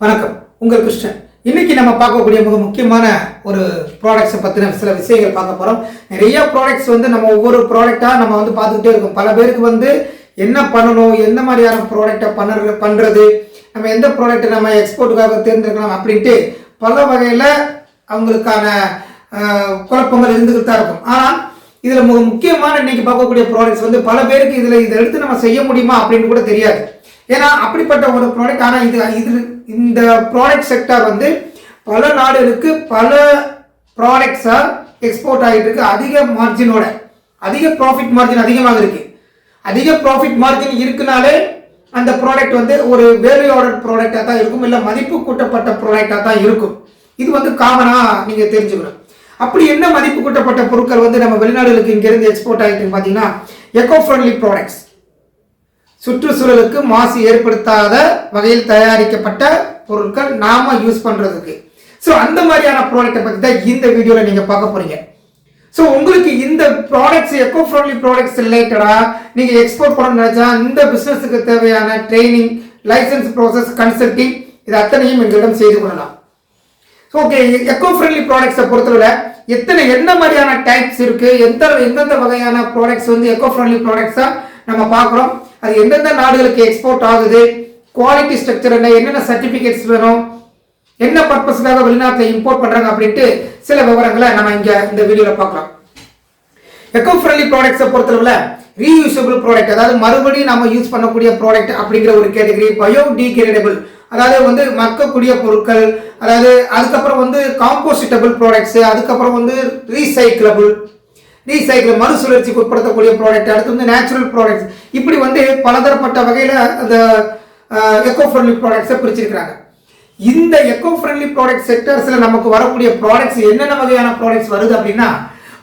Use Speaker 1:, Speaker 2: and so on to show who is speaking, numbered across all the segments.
Speaker 1: வணக்கம், உங்கள் கிருஷ்ணன். இன்னைக்கு நம்ம பார்க்கக்கூடிய மிக முக்கியமான ஒரு ப்ராடக்ட்ஸை பற்றின சில விஷயங்கள் பார்க்க போகிறோம். நிறைய ப்ராடக்ட்ஸ் நம்ம ஒவ்வொரு ப்ராடக்டாக நம்ம பார்த்துக்கிட்டே இருக்கோம். பல பேருக்கு என்ன பண்ணணும், எந்த மாதிரியான ப்ராடக்டை பண்ணுறது, நம்ம எந்த ப்ராடக்ட்டை நம்ம எக்ஸ்போர்ட்டுக்காக தேர்ந்தெடுக்கலாம் அப்படின்ட்டு பல வகையில் அவங்களுக்கான குழப்பங்கள் இருந்துகிட்டு தான் இருக்கும். ஆனால் இதில் மிக முக்கியமான இன்னைக்கு பார்க்கக்கூடிய ப்ராடக்ட்ஸ் பல பேருக்கு இதை எடுத்து நம்ம செய்ய முடியுமா அப்படின்னு கூட தெரியாது. ஏன்னா அப்படிப்பட்ட ஒரு ப்ராடக்ட். ஆனால் இந்த ப்ராடக்ட் செக்டார் பல நாடுகளுக்கு பல ப்ராடக்ட்ஸாக எக்ஸ்போர்ட் ஆகிட்டு இருக்கு. அதிக மார்ஜினோட, அதிக ப்ராஃபிட் மார்ஜின் அதிகமாக இருக்கு. அதிக ப்ராஃபிட் மார்ஜின் இருக்குனாலே அந்த ப்ராடக்ட் ஒரு வேல்யூ ஆர்டர் ப்ராடக்டாக தான் இருக்கும், இல்லை மதிப்பு கூட்டப்பட்ட ப்ராடக்டாக தான் இருக்கும். இது காமனாக நீங்கள் தெரிஞ்சுக்கணும். அப்படி என்ன மதிப்பு கூட்டப்பட்ட பொருட்கள் நம்ம வெளிநாடுகளுக்கு இங்கிருந்து எக்ஸ்போர்ட் ஆகிட்டு பார்த்தீங்கன்னா, எக்கோ ஃப்ரெண்ட்லி ப்ராடக்ட்ஸ், சுற்றுச்சூழலுக்கு மாசு ஏற்படுத்தாத வகையில் தயாரிக்கப்பட்ட பொருட்கள் நாம யூஸ் பண்றதுக்கு. ஸோ அந்த மாதிரியான ப்ராடக்ட்டை பற்றி தான் இந்த வீடியோவில் நீங்கள் பார்க்க போறீங்க. ஸோ உங்களுக்கு இந்த ப்ராடக்ட்ஸ், எக்கோ ஃப்ரெண்ட்லி ப்ராடக்ட்ஸ் ரிலேட்டடா நீங்கள் எக்ஸ்போர்ட் பண்ணணும்னு நினைச்சா இந்த பிசினஸுக்கு தேவையான ட்ரைனிங், லைசன்ஸ் ப்ராசஸ், கன்சல்டிங் இது அத்தனையும் எங்களிடம் செய்து கொள்ளலாம். ஓகே, எக்கோ ஃப்ரெண்ட்லி ப்ராடக்ட்ஸை பொறுத்தவரை என்ன மாதிரியான டைப்ஸ் இருக்கு, எந்தெந்த வகையான ப்ராடக்ட்ஸ் எக்கோ ஃப்ரெண்ட்லி ப்ராடக்ட்ஸா நம்ம பார்க்குறோம், அது எந்தெந்த நாடுகளுக்கு எக்ஸ்போர்ட் ஆகுது, குவாலிட்டி ஸ்ட்ரக்சர் என்ன, என்னென்ன சர்டிஃபிகேட்ஸ் வேணும், என்ன பர்பஸ்க்காக வெளிநாட்டில் இம்போர்ட் பண்றாங்க அப்படின்ட்டு சில விவரங்களை நம்ம இந்த வீடியோவில் பார்க்கலாம். எக்கோ ஃப்ரெண்ட்லி ப்ராடக்ட்ஸை பொறுத்தளவில் ரீயூசபிள் ப்ராடக்ட், அதாவது மறுபடியும் நம்ம யூஸ் பண்ணக்கூடிய ப்ராடக்ட் அப்படிங்கிற ஒரு கேட்டகரி. பயோடிகிரேடபிள், அதாவது மக்கக்கூடிய பொருட்கள், அதாவது அதுக்கப்புறம் காம்போசிட்டபிள் ப்ராடக்ட்ஸ், அதுக்கப்புறம் ரீசைக்கிளபிள் மறுசுழற்சிக்கு உட்படுத்தக்கூடிய ப்ராடக்ட், அடுத்து நேச்சுரல் ப்ராடக்ட்ஸ். இப்படி பலதரப்பட்ட வகையில் அந்த எக்கோ ஃப்ரெண்ட்லி ப்ராடக்ட்ஸை பிரிச்சிருக்கிறாங்க. இந்த எக்கோ ஃப்ரெண்ட்லி ப்ராடக்ட் செக்டர்ஸில் நமக்கு வரக்கூடிய ப்ராடக்ட்ஸ் என்னென்ன வகையான ப்ராடக்ட்ஸ் வருது அப்படின்னா,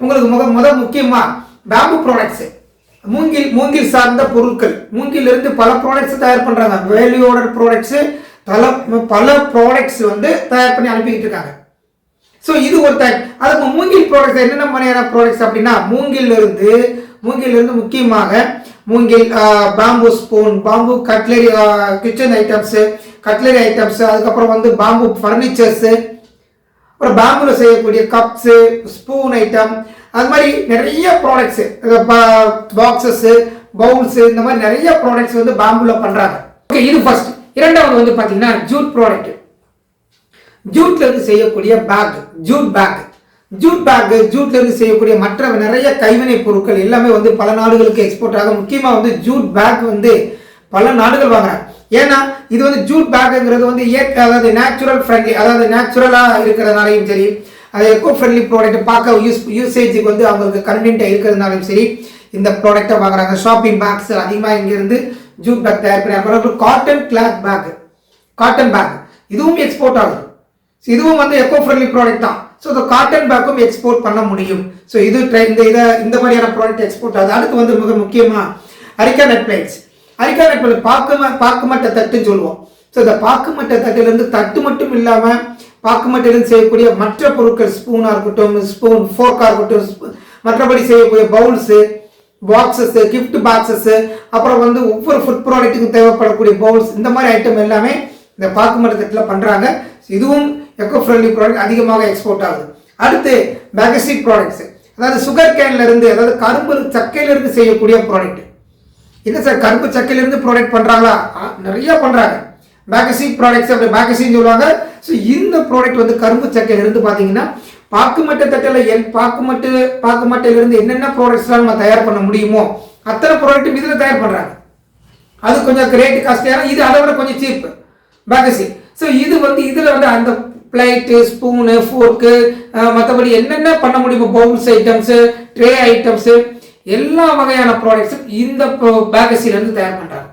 Speaker 1: உங்களுக்கு முக்கியமாக பேம்பு ப்ராடக்ட்ஸ், மூங்கில் சார்ந்த பொருட்கள். மூங்கிலிருந்து பல ப்ராடக்ட்ஸ் தயார் பண்ணுறாங்க. வேல்யூ ஆர்டர் ப்ராடக்ட்ஸ், பல ப்ராடக்ட்ஸ் தயார் பண்ணி அனுப்பிக்கிட்டு இருக்காங்க. ஸோ இது ஒரு டைப். அதுக்கு மூங்கில் ப்ராடக்ட்ஸ் என்னென்ன மாதிரியான ப்ராடக்ட்ஸ் அப்படின்னா, மூங்கிலிருந்து முக்கியமாக மூங்கில் பாம்பு ஸ்பூன், பாம்பு cutlery, kitchen items, cutlery items, அதுக்கப்புறம் பாம்பு ஃபர்னிச்சர்ஸு, அப்புறம் பாம்புல செய்யக்கூடிய கப்ஸு, ஸ்பூன் ஐட்டம், அது மாதிரி நிறைய ப்ராடக்ட்ஸு, பாக்ஸஸ்ஸு, பவுல்ஸு, இந்த மாதிரி நிறைய ப்ராடக்ட்ஸ் பாம்புல பண்ணுறாங்க. ஓகே, இது ஃபர்ஸ்ட். இரண்டாவது பார்த்தீங்கன்னா ஜூட் ப்ராடக்ட். ஜூட்ல இருந்து செய்யக்கூடிய பேக், ஜூட்ல இருந்து செய்யக்கூடிய மற்ற நிறைய கைவினை பொருட்கள் எல்லாமே பல நாடுகளுக்கு எக்ஸ்போர்ட் ஆகும். முக்கியமாக ஜூட் பேக் பல நாடுகள் வாங்குறாங்க. ஏன்னா இது ஜூட் பேக்குங்கிறது இயற்கை, அதாவது நேச்சுரல் ஃப்ரெண்ட்லி, அதாவது நேச்சுரலா இருக்கிறதுனாலையும் சரி, அது எக்கோ ஃப்ரெண்ட்லி ப்ராடக்ட் பார்க்க யூசேஜுக்கு அவங்களுக்கு கன்வீனியன்ட்டா இருக்கிறதுனாலையும் சரி இந்த ப்ராடக்டை வாங்குறாங்க. ஷாப்பிங் பேக்ஸ் அதிகமாக இங்கிருந்து ஜூட் பேக் தயார் பண்ணி. Cotton cloth bag, cotton bag இதுவும் எக்ஸ்போர்ட் ஆகுது. இதுவும் எக்கோ ஃப்ரெண்ட்லி ப்ராடக்ட் தான். ஸோ இந்த காட்டன் பேக்கும் எக்ஸ்போர்ட் பண்ண முடியும். ஸோ இது இந்த மாதிரியான ப்ராடக்ட் எக்ஸ்போர்ட் ஆகுது. அடுத்து மிக முக்கியமாக areca nut plates. Areca nut plate பாக்குமட்ட தட்டுன்னு சொல்லுவோம். ஸோ இந்த பாக்குமட்ட தட்டிலிருந்து தட்டு மட்டும் இல்லாமல் பாக்குமட்டிலிருந்து செய்யக்கூடிய மற்ற பொருட்கள், ஸ்பூனாக இருக்கட்டும், ஸ்பூன் ஃபோர்க்காக இருக்கட்டும், மற்றபடி செய்யக்கூடிய பவுல்ஸு, பாக்ஸஸ், கிஃப்ட் பாக்ஸஸ், அப்புறம் ஒவ்வொரு ஃபுட் ப்ராடக்ட்டுக்கும் தேவைப்படக்கூடிய பவுல்ஸ், இந்த மாதிரி ஐட்டம் எல்லாமே இந்த பாக்குமட்ட தட்டில் பண்ணுறாங்க. இதுவும் எக்கோ ஃப்ரெண்ட்லி ப்ராடக்ட் அதிகமாக எக்ஸ்போர்ட் ஆகுது. அடுத்து பேகசிக் ப்ராடக்ட்ஸ், அதாவது சுகர் கேன்ல இருந்து, அதாவது கரும்பு சக்கையிலிருந்து செய்யக்கூடிய ப்ராடக்ட். என்ன சார், கரும்பு சக்கையிலிருந்து ப்ராடக்ட் பண்றாங்களா? நிறைய பண்றாங்க. பேகசிக் ப்ராடக்ட்ஸ், அப்படி பேகசிங் சொல்லுவாங்க. ஸோ இந்த ப்ராடக்ட் கரும்பு சக்கையிலிருந்து பார்த்தீங்கன்னா பாக்குமட்ட தட்டில் பாக்குமட்டையிலிருந்து என்னென்ன ப்ராடக்ட்ஸ்லாம் நம்ம தயார் பண்ண முடியுமோ அத்தனை ப்ராடக்ட்டும் இதில் தயார் பண்றாங்க. அது கொஞ்சம் ரேட்டு காஸ்ட்லியான, இது அதை விட கொஞ்சம் சீப் பேகசிங். ஸோ இது இதில் அந்த பிளேட்டு, ஸ்பூனு, ஃபோர்க்கு, மற்றபடி என்னென்ன பண்ண முடியுமோ பவுல்ஸ் ஐட்டம்ஸு, ட்ரே ஐட்டம்ஸு, எல்லா வகையான ப்ராடக்ட்ஸும் இந்த பேகசிலேருந்து தயார் பண்ணுறாங்க.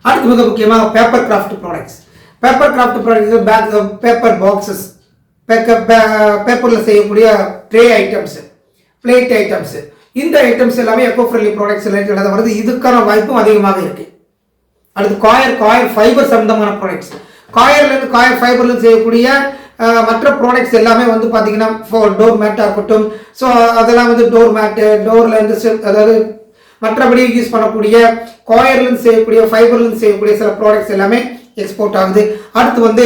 Speaker 1: அடுத்து மிக முக்கியமாக paper craft products. Paper craft products paper boxes, பேப்பரில் செய்யக்கூடிய ட்ரே ஐட்டம்ஸு, பிளேட் ஐட்டம்ஸு, இந்த ஐட்டம்ஸ் எல்லாமே எக்கோ ஃப்ரெண்ட்லி ப்ராடக்ட்ஸ் ரிலேட்டடாக வருது. இதுக்கான வாய்ப்பும் அதிகமாக இருக்குது. அடுத்து காயர் ஃபைபர் சம்பந்தமான ப்ராடக்ட்ஸ். காயர் ஃபைபர்லேருந்து செய்யக்கூடிய மற்ற ப்ராடக்ட்ஸ் எல்லாமே பார்த்தீங்கன்னா டோர் மேட்டாக இருக்கட்டும். ஸோ அதெல்லாம் டோர் மேட்டு, டோரில் அதாவது மற்றபடி யூஸ் பண்ணக்கூடிய காயர்லேருந்து செய்யக்கூடிய, ஃபைபர்லேருந்து செய்யக்கூடிய சில ப்ராடக்ட்ஸ் எல்லாமே எக்ஸ்போர்ட் ஆகுது. அடுத்து வந்து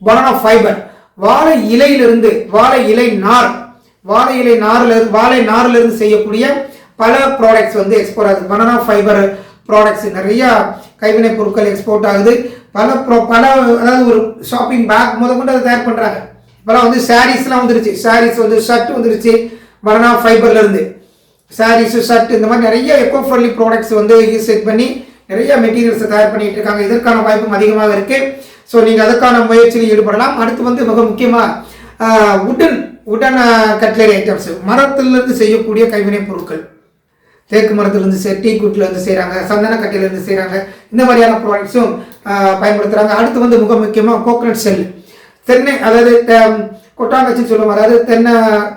Speaker 1: பனானா ஃபைபர், வாழை இலையிலிருந்து வாழை நாரிலிருந்து செய்யக்கூடிய பல ப்ராடக்ட்ஸ் வந்து எக்ஸ்போர்ட் ஆகுது. பனானா ஃபைபர் ப்ராடக்ட்ஸ் நிறைய கைவினை பொருட்கள் எக்ஸ்போர்ட் ஆகுது. பல அதாவது ஒரு ஷாப்பிங் பேக் முதற்கொண்டு அதை தயார் பண்ணுறாங்க. இப்போலாம் வந்து சாரீஸ்லாம் வந்துருச்சு, சாரீஸ் வந்து ஷர்ட் வந்துருச்சு பனானா ஃபைபர்லேருந்து. சாரீஸு ஷர்ட் இந்த மாதிரி நிறைய எக்கோ ஃப்ரெண்ட்லி ப்ராடக்ட்ஸ் வந்து செட் பண்ணி நிறைய மெட்டீரியல்ஸை தயார் பண்ணிட்டு இருக்காங்க. இதற்கான வாய்ப்பும் அதிகமாக இருக்குது. ஸோ நீங்கள் அதுக்கான முயற்சியில் ஈடுபடலாம். அடுத்து வந்து மிக முக்கியமாக உடன் கட்லரி ஐட்டம்ஸ், மரத்திலிருந்து செய்யக்கூடிய கைவினை பொருட்கள். தேக்கு மரத்துலேருந்து டீ குட்லேருந்து செய்கிறாங்க, சந்தன கட்டையிலேருந்து செய்கிறாங்க. இந்த மாதிரியான ப்ராடக்ட்ஸும் பயன்படுத்துகிறாங்க. அடுத்து வந்து மிக முக்கியமாக கோகனட் செல், தென்னை, அதாவது கொட்டாங்கச்சின்னு சொல்லுவோம், அதாவது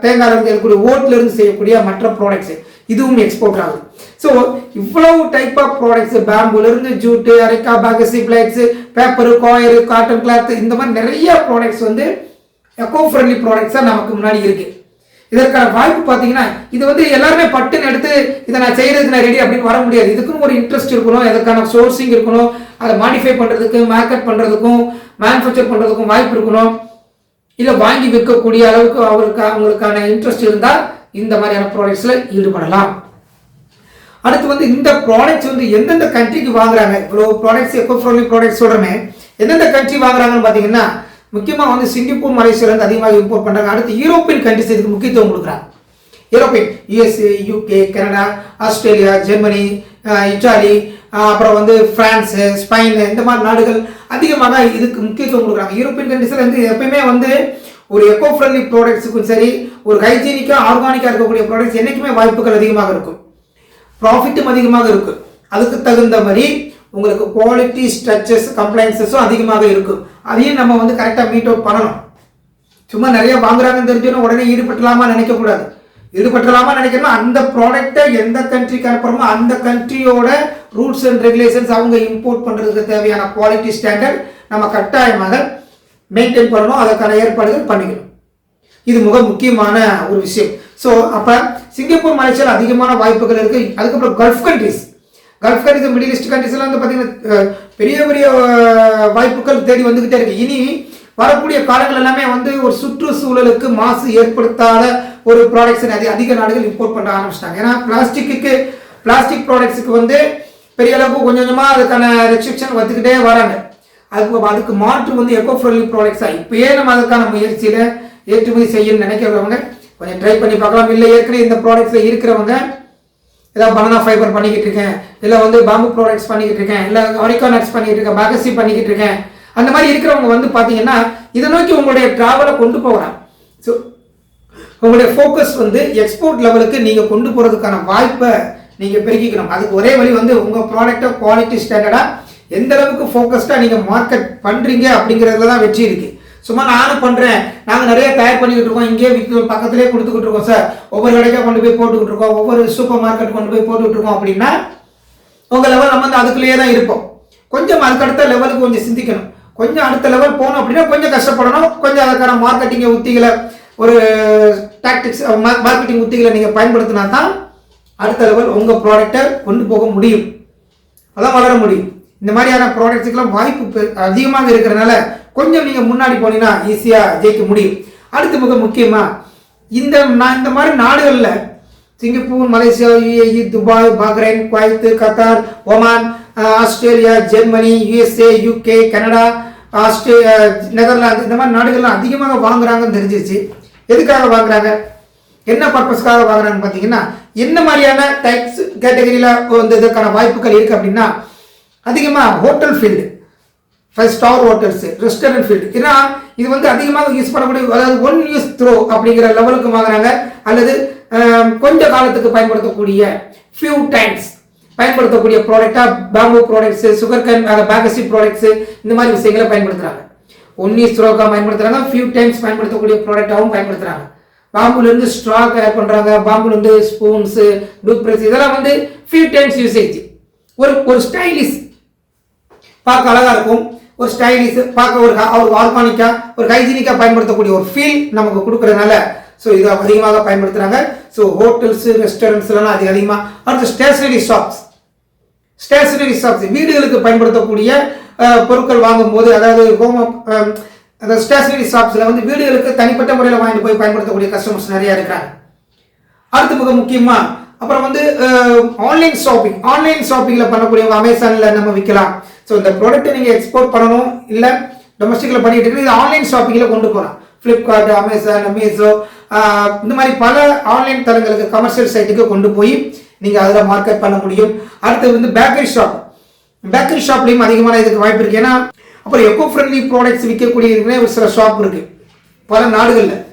Speaker 1: தேங்காயிலிருந்து செய்யக்கூடிய ஓட்டிலிருந்து செய்யக்கூடிய மற்ற ப்ராடக்ட்ஸு, இதுவும் எக்ஸ்போர்ட் ஆகுது. ஸோ இவ்வளவு டைப் ஆஃப் ப்ராடக்ட்ஸ், பேம்புலேருந்து jute, areca, bagasse plates, paper, coir, cotton cloth, இந்த மாதிரி நிறைய ப்ராடக்ட்ஸ் வந்து எக்கோ ஃப்ரெண்ட்லி ப்ராடக்ட்ஸாக நமக்கு முன்னாடி இருக்குது. இதற்கான வாய்ப்பு பார்த்தீங்கன்னா இது வந்து எல்லாருமே பட்டுன்னு எடுத்து இதை நான் செய்கிறதுக்கு நான் ரெடி அப்படின்னு வர முடியாது. இதுக்குன்னு ஒரு இன்ட்ரெஸ்ட் இருக்கணும், இதற்கான சோர்சிங் இருக்கணும், அதை மாடிஃபை பண்ணுறதுக்கு, மார்க்கெட் பண்ணுறதுக்கும், மேனுஃபேக்சர் பண்ணுறதுக்கும் வாய்ப்பு இருக்கணும். இல்லை வாங்கி விற்கக்கூடிய அளவுக்கு அவங்களுக்கான இன்ட்ரெஸ்ட் இருந்தால் இந்த மாதிரியான ப்ராடக்ட்ஸில் ஈடுபடலாம். அடுத்து வந்து இந்த ப்ராடக்ட்ஸ் வந்து எந்தெந்த கண்ட்ரிக்கு வாங்குறாங்க, இவ்வளோ ப்ராடக்ட்ஸ் எக்கோ ஃப்ரெண்ட்லி ப்ராடக்ட்ஸ் சொல்கிறோமே, எந்தெந்த கண்ட்ரி வாங்குறாங்கன்னு பார்த்தீங்கன்னா முக்கியமாக வந்து சிங்கப்பூர், மலேசியாவிலேருந்து அதிகமாக இம்போர்ட் பண்ணுறாங்க. அடுத்து யூரோப்பியன் கண்ட்ரிஸ் இதுக்கு முக்கியத்துவம் கொடுக்குறாங்க. European, USA, UK, Canada, Australia, Germany, Italy, அப்புறம் வந்து பிரான்ஸு, ஸ்பெயின், இந்த மாதிரி நாடுகள் அதிகமாக இதுக்கு முக்கியத்துவம் கொடுக்குறாங்க. யூரோப்பியன் கண்ட்ரிஸில் வந்து எப்பயுமே வந்து ஒரு எக்கோ ஃப்ரெண்ட்லி ப்ராடக்ட்ஸுக்கும் சரி, ஒரு ஹைஜீனிக்காக ஆர்கானிக்காக இருக்கக்கூடிய ப்ராடக்ட்ஸ் என்றைக்குமே வாய்ப்புகள் அதிகமாக இருக்கும், ப்ராஃபிட்டும் அதிகமாக இருக்கும். அதுக்கு தகுந்த மாதிரி உங்களுக்கு குவாலிட்டி ஸ்ட்ரக்சர்ஸ் கம்ப்ளைன்சஸும் அதிகமாக இருக்கும். அதையும் நம்ம வந்து கரெக்டாக மீட் அவுட் பண்ணணும். சும்மா நிறைய வாங்குறாங்கன்னு தெரிஞ்சோன்னா உடனே ஈடுபட்டலாமா நினைக்கக்கூடாது. ஈடுபட்டலாமா நினைக்கணும், அந்த ப்ராடக்டை எந்த கண்ட்ரிக்கு அனுப்புகிறோமோ அந்த கண்ட்ரியோட ரூல்ஸ் அண்ட் ரெகுலேஷன்ஸ், அவங்க இம்போர்ட் பண்ணுறதுக்கு தேவையான குவாலிட்டி ஸ்டாண்டர்ட் நம்ம கட்டாயமாக மெயின்டைன் பண்ணணும். அதற்கான ஏற்பாடுகள் பண்ணிக்கணும். இது மிக முக்கியமான ஒரு விஷயம். ஸோ அப்போ சிங்கப்பூர், மலேசியாவில் அதிகமான வாய்ப்புகள் இருக்குது. அதுக்கப்புறம் கல்ஃப் கண்ட்ரிஸ், மிடில் ஈஸ்ட் கண்ட்ரிஸ்லாம் வந்து பார்த்தீங்கன்னா பெரிய பெரிய வாய்ப்புகள் தேடி வந்துக்கிட்டே இருக்குது. இனி வரக்கூடிய காலங்கள் எல்லாமே வந்து ஒரு சுற்றுச்சூழலுக்கு மாசு ஏற்படுத்தாத ஒரு ப்ராடக்ட்ஸ் அதிக நாடுகள் இம்போர்ட் பண்ண ஆரம்பிச்சிட்டாங்க. ஏன்னா பிளாஸ்டிக் ப்ராடக்ட்ஸுக்கு வந்து பெரிய அளவுக்கு கொஞ்சம் கொஞ்சமாக அதுக்கான ரெஸ்ட்ரிக்ஷன் வந்துக்கிட்டே வராங்க. அதுக்கு மாற்று வந்து எக்கோ ஃப்ரெண்ட்லி ப்ராடக்ட்ஸாக இப்போயே நம்ம அதுக்கான முயற்சியில் ஏற்றுமதி செய்யணும்னு நினைக்கிறவங்க கொஞ்சம் ட்ரை பண்ணி பார்க்கலாம். இல்லை ஏற்கனவே இந்த ப்ராடக்ட்ஸில் இருக்கிறவங்க ஏதாவது பனானா ஃபைபர் பண்ணிக்கிட்டு இருக்கேன், இல்லை வந்து பாம்பு ப்ராடக்ட்ஸ் பண்ணிக்கிட்டு இருக்கேன், இல்லை அரிக்கா நட்ஸ் பண்ணிக்கிட்டு இருக்கேன், பேகசி பண்ணிக்கிட்டு இருக்கேன், அந்த மாதிரி இருக்கிறவங்க வந்து பார்த்தீங்கன்னா இதை நோக்கி உங்களுடைய ட்ராவலை கொண்டு போகலாம். ஸோ உங்களுடைய ஃபோக்கஸ் வந்து எக்ஸ்போர்ட் லெவலுக்கு நீங்கள் கொண்டு போகிறதுக்கான வாய்ப்பை நீங்கள் பெருக்கிக்கணும். அதுக்கு ஒரே வழி வந்து உங்கள் ப்ராடக்டை குவாலிட்டி ஸ்டாண்டர்டாக எந்த அளவுக்கு ஃபோக்கஸ்டாக நீங்கள் மார்க்கெட் பண்ணுறீங்க அப்படிங்கிறதுல தான் வெற்றி இருக்குது. சும்மா நானும் பண்ணுறேன், நாங்கள் நிறைய தயார் பண்ணிக்கிட்டு இருக்கோம், இங்கே வீட்டு பக்கத்துலேயே கொடுத்துக்கிட்டு இருக்கோம் சார், ஒவ்வொரு கடைக்காக கொண்டு போய் போட்டுக்கிட்டு இருக்கோம், ஒவ்வொரு சூப்பர் மார்க்கெட் கொண்டு போய் போட்டுக்கிட்டு இருக்கோம் அப்படின்னா உங்கள் லெவல் நம்ம வந்து அதுக்குள்ளேயே தான் இருப்போம். கொஞ்சம் அதுக்கடுத்த லெவலுக்கு கொஞ்சம் சிந்திக்கணும். கொஞ்சம் அடுத்த லெவல் போகணும் அப்படின்னா கொஞ்சம் கஷ்டப்படணும். கொஞ்சம் அதற்கான மார்க்கெட்டிங் உத்திகளை, ஒரு டாக்டிக்ஸ், மார்க்கெட்டிங் உத்திகளை நீங்கள் பயன்படுத்தினா தான் அடுத்த லெவல் உங்கள் ப்ராடக்டை கொண்டு போக முடியும், அதான் வளர முடியும். இந்த மாதிரியான ப்ராடக்ட்ஸுக்கெல்லாம் வாய்ப்பு அதிகமாக இருக்கிறனால கொஞ்சம் நீங்கள் முன்னாடி போனீங்கன்னா ஈஸியாக ஜெயிக்க முடியும். அடுத்து மிக முக்கியமாக இந்த மாதிரி நாடுகளில் Singapore, Malaysia, UAE, Dubai, Bahrain, Kuwait, Qatar, Oman, Australia, Germany, USA, UK, Canada, Netherlands, இந்த மாதிரி நாடுகள்லாம் அதிகமாக வாங்குறாங்கன்னு தெரிஞ்சிருச்சு. எதுக்காக வாங்குறாங்க, என்ன பர்பஸ்க்காக வாங்குறாங்கன்னு பார்த்தீங்கன்னா என்ன மாதிரியான டைப்ஸ் கேட்டகரியில் வந்து இதற்கான வாய்ப்புகள் இருக்குது அப்படின்னா அதிகமாக hotel field, 5 star hotels, restaurant field. ஏன்னா இது வந்து அதிகமாக யூஸ் பண்ணக்கூடிய, அதாவது ஒன் யூஸ் த்ரோ அப்படிங்கிற லெவலுக்கு வாங்குறாங்க. அல்லது கொஞ்ச காலத்துக்கு பயன்படுத்தக்கூடிய ஃபியூ டைம்ஸ் பயன்படுத்தக்கூடிய ப்ராடக்டாக bamboo products, sugar cane, bagasse products, இந்த மாதிரி விஷயங்களை பயன்படுத்துகிறாங்க. ஒன் யூஸ் த்ரோக்காக பயன்படுத்துகிறாங்க, ஃபியூ டைம்ஸ் பயன்படுத்தக்கூடிய ப்ராடக்டாகவும் பயன்படுத்துகிறாங்க. பாம்புலேருந்து ஸ்ட்ரா தயார் பண்ணுறாங்க, பாம்புலேருந்து ஸ்பூன்ஸு, டூத் பிரஷ், இதெல்லாம் வந்து ஃபியூ டைம்ஸ் யூசேஜ். ஒரு ஸ்டைலிஷ், பார்க்க அழகாக இருக்கும், ஒரு ஸ்டைலிஷ் பார்க்க ஒரு ஆர்கானிக்காக, ஒரு ஹைஜீனிக்காக பயன்படுத்தக்கூடிய ஒரு ஃபீல் நமக்கு கொடுக்குறதுனால ஸோ இதை அதிகமாக பயன்படுத்துகிறாங்க. ஸோ ஹோட்டல்ஸு, ரெஸ்டாரண்ட்ஸ்லாம் அதிகமாக. அடுத்து ஸ்டேஷனரி ஷாப்ஸ், ஸ்டேஷனரி ஷாப்ஸ் வீடுகளுக்கு பயன்படுத்தக்கூடிய பொருட்கள் வாங்கும் போது, அதாவது அந்த ஸ்டேஷனரி ஷாப்ஸில் வந்து வீடுகளுக்கு தனிப்பட்ட முறையில் வாங்கிட்டு போய் பயன்படுத்தக்கூடிய கஸ்டமர்ஸ் நிறைய இருக்கிறாங்க. அடுத்து மிக முக்கியமாக அப்புறம் வந்து ஆன்லைன் ஷாப்பிங்கில் பண்ணக்கூடியவங்க அமேசானில் நம்ம விற்கலாம். ஸோ இந்த ப்ராடக்ட்டை நீங்கள் எக்ஸ்போர்ட் பண்ணணும், இல்லை டொமஸ்டிக்கில் பண்ணிட்டு இருக்கு, இது ஆன்லைன் ஷாப்பிங்கில் கொண்டு போகலாம். ஃப்ளிப்கார்ட், அமேசான், மீஷோ இந்த மாதிரி பல ஆன்லைன் தளங்களுக்கு, கமர்ஷியல் சைட்டுக்கு கொண்டு போய் நீங்கள் அதில் மார்க்கெட் பண்ண முடியும். அடுத்து வந்து பேக்கரி ஷாப்லேயும் அதிகமான இதுக்கு வாய்ப்பு இருக்குது. ஏன்னா அப்புறம் எக்கோ ஃப்ரெண்ட்லி ப்ராடக்ட்ஸ் விற்கக்கூடிய ஒரு சில ஷாப் இருக்குது பல நாடுகளில்.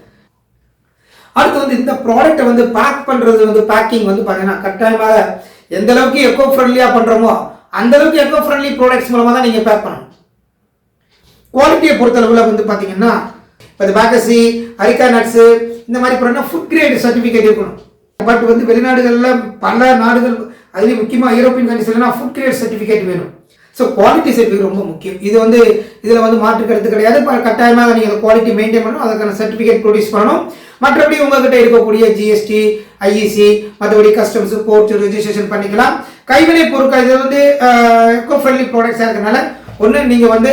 Speaker 1: அடுத்து வந்து இந்த ப்ராடக்ட்டை வந்து பேக் பண்ணுறது வந்து பேக்கிங் வந்து பார்த்தீங்கன்னா கட்டாயமாக எந்த அளவுக்கு எக்கோ ஃப்ரெண்ட்லியாக பண்ணுறோமோ அந்த அளவுக்கு எக்கோ ஃப்ரெண்ட்லி ப்ராடக்ட்ஸ் மூலமாக தான் நீங்கள் பேக் பண்ணணும். குவாலிட்டியை பொறுத்தளவில் வந்து பார்த்தீங்கன்னா இப்போ இந்த பேக்கசி, அரிக்கா நட்ஸு இந்த மாதிரி பண்ணால் ஃபுட் கிரேட் சர்டிஃபிகேட் இருக்கணும். பட் வந்து வெளிநாடுகளில் பல நாடுகள், அதுலேயும் முக்கியமாக யூரோப்பியன் கண்ட்ரீஸ்லாம் ஃபுட் கிரேட் சர்டிஃபிகேட் வேணும். ஸோ குவாலிட்டி சர்டிஃபிகேட் ரொம்ப முக்கியம். இது வந்து இதில் வந்து மாற்று கருத்து கிடையாது. கட்டாயமாக நீங்கள் குவாலிட்டி மெயின்டைன் பண்ணணும், அதுக்கான சர்டிஃபிகேட் ப்ரொடியூஸ் பண்ணணும். மற்றபடி உங்ககிட்ட இருக்கக்கூடிய ஜிஎஸ்டி, ஐஇசி, மற்றபடி கஸ்டம்ஸ், போர்ட் ரெஜிஸ்ட்ரேஷன் பண்ணிக்கலாம். கைவினை பொருட்கள் இது வந்து எக்கோ ஃப்ரெண்ட்லி ப்ராடக்ட்ஸாக இருக்கிறதுனால ஒன்று நீங்கள் வந்து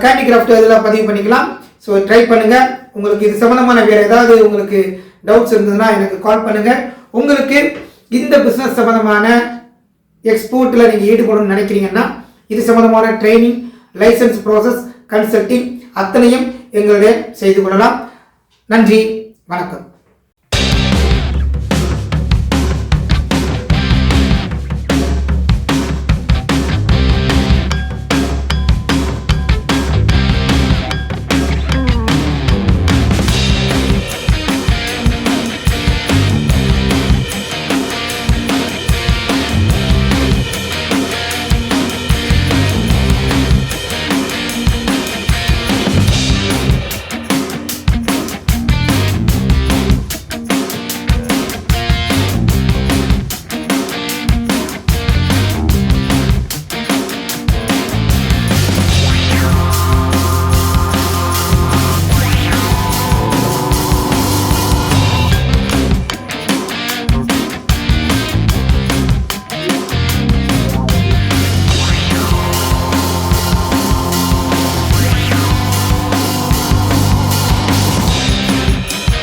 Speaker 1: கேண்டி கிராஃப்ட் இதெல்லாம் பதிவு பண்ணிக்கலாம். ஸோ ட்ரை பண்ணுங்கள். உங்களுக்கு இது சம்மந்தமான வேறு ஏதாவது உங்களுக்கு டவுட்ஸ் இருந்ததுன்னா எனக்கு கால் பண்ணுங்கள். உங்களுக்கு இந்த பிஸ்னஸ் சம்மந்தமான எக்ஸ்போர்ட்டில் நீங்கள் ஈடுபடணும்னு நினைக்கிறீங்கன்னா இது சம்மந்தமான ட்ரைனிங், லைசன்ஸ் ப்ராசஸ், கன்சல்டிங் அத்தனையும் எங்களுடைய செய்து கொள்ளலாம். நன்றி, வணக்கம்.